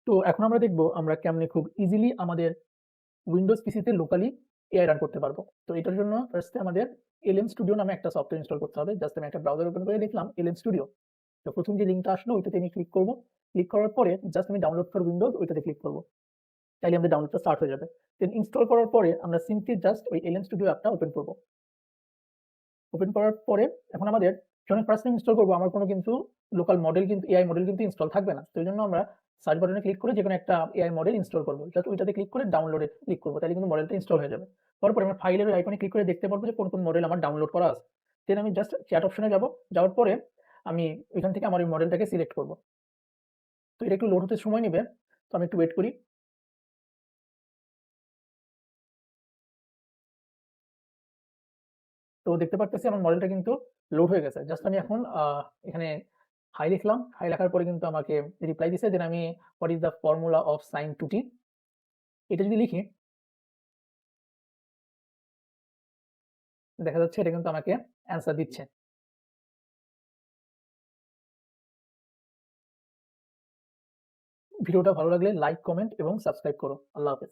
তো এখন আমরা দেখব আমরা কেমনে খুব ইজিলি আমাদের উইন্ডোজ পিসিতে লোকালি এআই রান করতে পারবো। তো এটার জন্য ফার্স্টে আমাদের এলএম স্টুডিও নামে একটা সফটওয়্যার ইনস্টল করতে হবে। জাস্ট আমি একটা ব্রাউজার ওপেন করে লিখলাম এলএম স্টুডিও। তো প্রথম যে লিঙ্কটা আসলো ওইটাতে আমি ক্লিক করব। ক্লিক করার পরে জাস্ট আমি ডাউনলোড ফর উইন্ডোজ ওইটাতে ক্লিক করব। তাইলে আমাদের ডাউনলোডটা স্টার্ট হয়ে যাবে। দেন ইনস্টল করার পরে আমরা সিম্পলি জাস্ট ওই এলএম স্টুডিও অ্যাপটা ওপেন করব। ওপেন করার পরে এখন আমাদের যখন ফার্স্ট টাইম ইনস্টল করবো আমার কোনো কিন্তু লোকাল মডেল কিন্তু এআই মডেল কিন্তু ইনস্টল থাকবে না। তো এই জন্য আমরা সার্চ বাটনে ক্লিক করে যেকোনো একটা এআই মডেল ইনস্টল করবো। জাস্ট ওইটাতে ক্লিক করে ডাউনলোডে ক্লিক করবো, তাহলে কিন্তু মডেলটা ইনস্টল হয়ে যাবে। তারপরে আমরা ফাইলের আইকনে ক্লিক করে দেখতে পারবো যে কোন কোন মডেল আমার ডাউনলোড করা আছে। দেন আমি জাস্ট চ্যাট অপশনে যাব, যাওয়ার পরে আমি ওইখান থেকে আমার ওই মডেলটাকে সিলেক্ট করবো। তো এটা একটু লোড হতে সময় নেবে, তো আমি একটু ওয়েট করি। তো দেখতে পারতেছি আমার মডেলটা কিন্তু লোড হয়ে গেছে। জাস্ট আমি এখন এখানে হাই লিখলাম। হাই লেখার পরে কিন্তু আমাকে রিপ্লাই দিছে। দেন আমি what is the formula of sin 2t এটা যদি লিখি, দেখা যাচ্ছে এটা কিন্তু আমাকে অ্যান্সার দিচ্ছে। ভিডিওটা ভালো লাগলে লাইক, কমেন্ট এবং সাবস্ক্রাইব করো। আল্লাহ হাফেজ।